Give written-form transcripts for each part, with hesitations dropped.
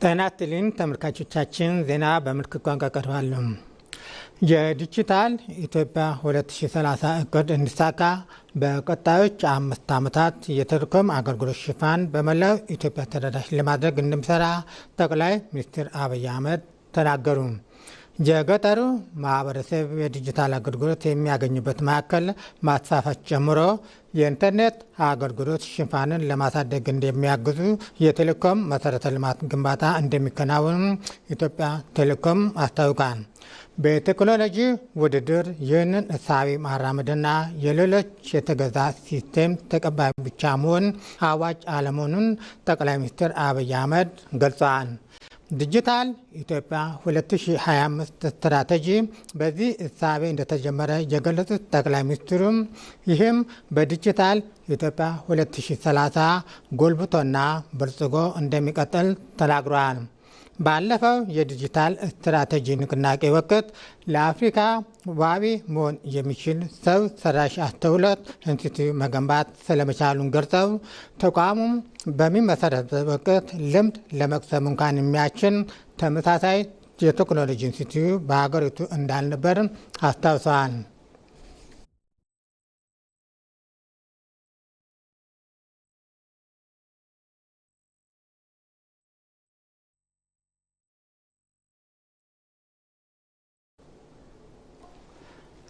ጤና ይስጥልኝ ተመልካቾቻችን፣ ዜና በምልክት ቋንቋ ቀርባሉ። የዲጂታል ኢትዮጵያ 2030 እቅድ እንዲሳካ በቀጣዮች 5 ዓመታት የቴሌኮም አገልግሎት ሽፋን በመላው ኢትዮጵያ ተደራሽ ለማድረግ እንደሚሰራ ጠቅላይ ሚኒስትር አብይ አህመድ ተናገሩ። የገጠሩ ማህበረሰብ የዲጂታል አገልግሎት የሚያገኙበት ማዕከል ማስፋፋት ጨምሮ የኢንተርኔት አገልግሎት ሽፋንን ለማሳደግ እንደሚያግዙ የቴሌኮም መሰረተ ልማት ግንባታ እንደሚከናወን ኢትዮጵያ ቴሌኮም አስታውቋል። በቴክኖሎጂ ውድድር ይህንን እሳቤ ማራመድና የሌሎች የተገዛ ሲስቴም ተቀባይ ብቻ መሆን አዋጭ አለመሆኑን ጠቅላይ ሚኒስትር አብይ አህመድ ገልጸዋል። ዲጂታል ኢትዮጵያ 2025 ስትራቴጂ በዚህ እሳቤ እንደተጀመረ የገለጹት ጠቅላይ ሚኒስትሩም ይህም በዲጂታል ኢትዮጵያ 2030 ጎልብቶና በልጽጎ እንደሚቀጥል ተናግረዋል። ባለፈው የዲጂታል ስትራቴጂ ንቅናቄ ወቅት ለአፍሪካ ዋቢ መሆን የሚችል ሰው ሰራሽ አስተውሎት ኢንስቲትዩት መገንባት ስለመቻሉን ገልጸው ተቋሙም በሚመሰረትበት ወቅት ልምድ ለመቅሰም እንኳን የሚያስችል ተመሳሳይ የቴክኖሎጂ ኢንስቲትዩት በሀገሪቱ እንዳልነበር አስታውሰዋል።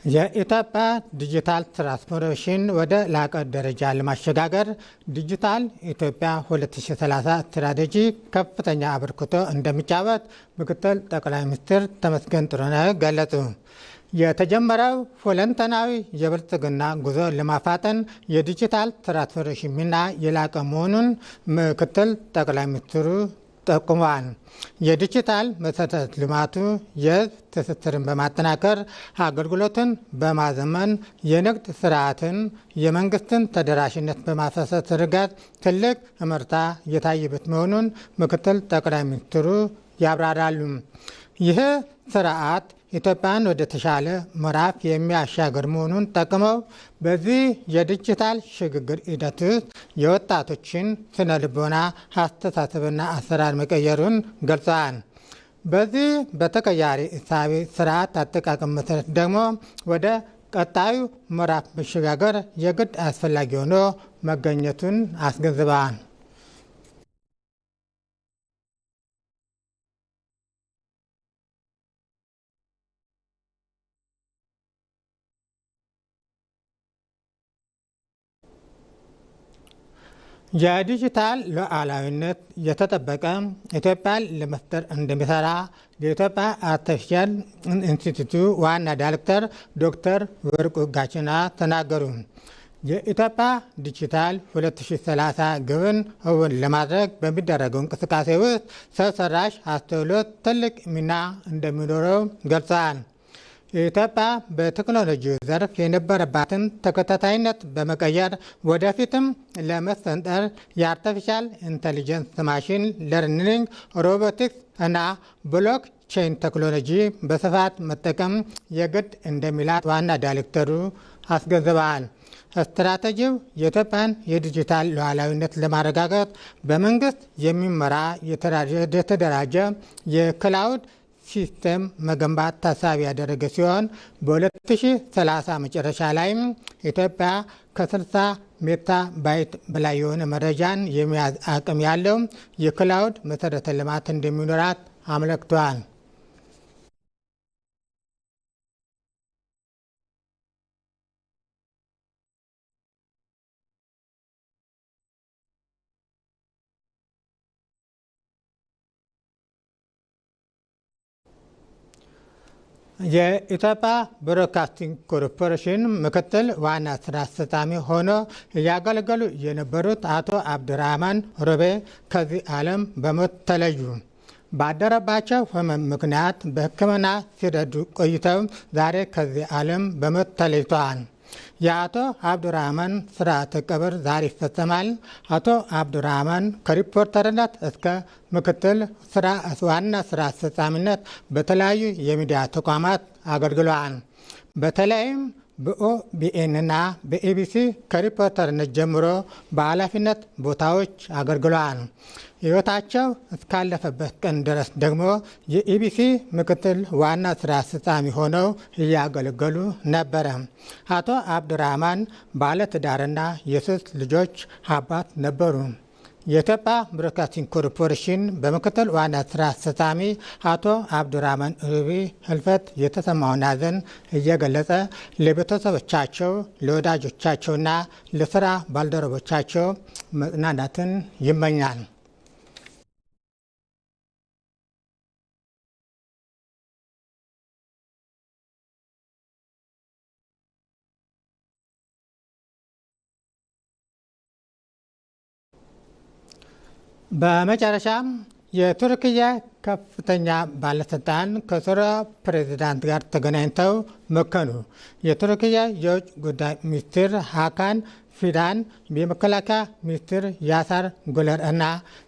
የኢትዮጵያ ዲጂታል ትራንስፎርሜሽን ወደ ላቀ ደረጃ ለማሸጋገር ዲጂታል ኢትዮጵያ 2030 ስትራቴጂ ከፍተኛ አበርክቶ እንደሚጫወት ምክትል ጠቅላይ ሚኒስትር ተመስገን ጥሩነህ ገለጹ። የተጀመረው ሁለንተናዊ የብልጽግና ጉዞ ለማፋጠን የዲጂታል ትራንስፎርሜሽን ሚና የላቀ መሆኑን ምክትል ጠቅላይ ሚኒስትሩ ጠቁመዋል። የዲጂታል መሰረተ ልማቱ የሕዝብ ትስስርን በማጠናከር አገልግሎትን በማዘመን የንግድ ስርዓትን የመንግስትን ተደራሽነት በማሳሰት ረገድ ትልቅ እመርታ የታየበት መሆኑን ምክትል ጠቅላይ ሚኒስትሩ ያብራራሉ። ይህ ስርዓት ኢትዮጵያን ወደ ተሻለ ምዕራፍ የሚያሻገር መሆኑን ጠቅመው በዚህ የዲጂታል ሽግግር ሂደት ውስጥ የወጣቶችን ስነ ልቦና አስተሳሰብና አሰራር መቀየሩን ገልጸዋል። በዚህ በተቀያሪ እሳቤ ስርዓት አጠቃቀም መሰረት ደግሞ ወደ ቀጣዩ ምዕራፍ መሸጋገር የግድ አስፈላጊ ሆኖ መገኘቱን አስገንዝበዋል። የዲጂታል ሉዓላዊነት የተጠበቀ ኢትዮጵያን ለመፍጠር እንደሚሰራ የኢትዮጵያ አርቲፊሻል ኢንስቲትዩት ዋና ዳይሬክተር ዶክተር ወርቁ ጋችና ተናገሩ። የኢትዮጵያ ዲጂታል 2030 ግብን እውን ለማድረግ በሚደረገው እንቅስቃሴ ውስጥ ሰው ሰራሽ አስተውሎት ትልቅ ሚና እንደሚኖረው ገልጸዋል። ኢትዮጵያ በቴክኖሎጂ ዘርፍ የነበረባትን ተከታታይነት በመቀየር ወደፊትም ለመሰንጠር የአርቲፊሻል ኢንተሊጀንስ፣ ማሽን ለርኒንግ፣ ሮቦቲክስ እና ብሎክ ቼን ቴክኖሎጂ በስፋት መጠቀም የግድ እንደሚላት ዋና ዳይሬክተሩ አስገንዝበዋል። ስትራቴጂው የኢትዮጵያን የዲጂታል ሉዓላዊነት ለማረጋገጥ በመንግስት የሚመራ የተደራጀ የክላውድ ሲስተም መገንባት ታሳቢ ያደረገ ሲሆን በ2030 መጨረሻ ላይም ኢትዮጵያ ከ60 ሜታ ባይት በላይ የሆነ መረጃን የሚያዝ አቅም ያለው የክላውድ መሰረተ ልማት እንደሚኖራት አመልክተዋል። የኢትዮጵያ ብሮድካስቲንግ ኮርፖሬሽን ምክትል ዋና ስራ አስፈጻሚ ሆኖ እያገለገሉ የነበሩት አቶ አብዱራህማን ሮቤ ከዚህ ዓለም በሞት ተለዩ። ባደረባቸው ህመም ምክንያት በሕክምና ሲረዱ ቆይተው ዛሬ ከዚህ ዓለም በሞት ተለይተዋል። የአቶ አብዱራህማን ስርዓተ ቀብር ዛሬ ይፈጸማል። አቶ አብዱራህማን ከሪፖርተርነት እስከ ምክትል ዋና ስራ አስፈጻሚነት በተለያዩ የሚዲያ ተቋማት አገልግለዋል። በተለይም በኦቢኤንና በኤቢሲ ከሪፖርተርነት ጀምሮ በኃላፊነት ቦታዎች አገልግለዋል። ሕይወታቸው እስካለፈበት ቀን ድረስ ደግሞ የኢቢሲ ምክትል ዋና ስራ አስፈጻሚ ሆነው እያገለገሉ ነበረ። አቶ አብዱራህማን ባለትዳርና የሶስት ልጆች አባት ነበሩ። የኢትዮጵያ ብሮድካስቲንግ ኮርፖሬሽን በምክትል ዋና ስራ አስፈጻሚ አቶ አብዱራህማን ሩቤ ህልፈት የተሰማውን ሐዘን እየገለጸ ለቤተሰቦቻቸው፣ ለወዳጆቻቸውና ለስራ ባልደረቦቻቸው መጽናናትን ይመኛል። በመጨረሻም የቱርክያ ከፍተኛ ባለስልጣን ከሶሪያ ፕሬዝዳንት ጋር ተገናኝተው መከሩ። የቱርክያ የውጭ ጉዳይ ሚኒስትር ሃካን ፊዳን፣ የመከላከያ ሚኒስትር ያሳር ጉለር እና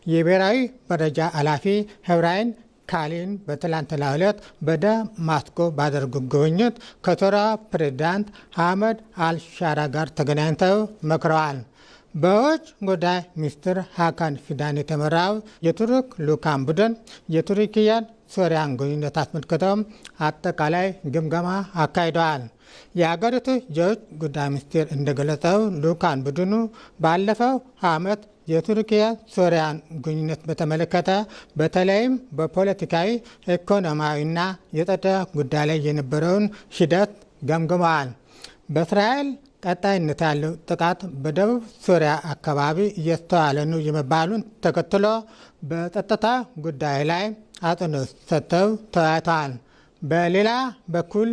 የብሔራዊ መረጃ ኃላፊ ሄብራይን ካሊን በትላንትናው ዕለት በደማስቆ ባደረጉት ጉብኝት ከሶሪያ ፕሬዝዳንት አህመድ አልሻራ ጋር ተገናኝተው መክረዋል። በውጭ ጉዳይ ሚኒስትር ሃካን ፊዳን የተመራው የቱርክ ልዑካን ቡድን የቱርክያን ሶሪያን ግንኙነት አስመልክተው አጠቃላይ ግምገማ አካሂደዋል። የአገሪቱ የውጭ ጉዳይ ሚኒስቴር እንደገለጸው ልዑካን ቡድኑ ባለፈው ዓመት የቱርክያ ሶሪያን ግንኙነት በተመለከተ በተለይም በፖለቲካዊ፣ ኢኮኖሚያዊና የጸጥታ ጉዳይ ላይ የነበረውን ሂደት ገምግመዋል። በእስራኤል ቀጣይነት ያለው ጥቃት በደቡብ ሶሪያ አካባቢ እየተስተዋለ ነው የመባሉን ተከትሎ በጸጥታ ጉዳይ ላይ አጽንኦት ሰጥተው ተወያይተዋል። በሌላ በኩል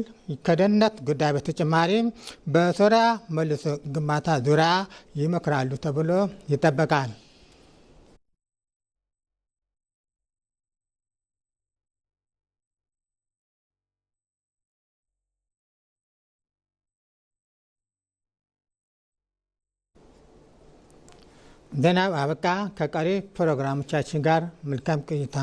ከደህንነት ጉዳይ በተጨማሪ በሶሪያ መልሶ ግንባታ ዙሪያ ይመክራሉ ተብሎ ይጠበቃል። ዜናው አበቃ። ከቀሪ ፕሮግራሞቻችን ጋር መልካም ቆይታ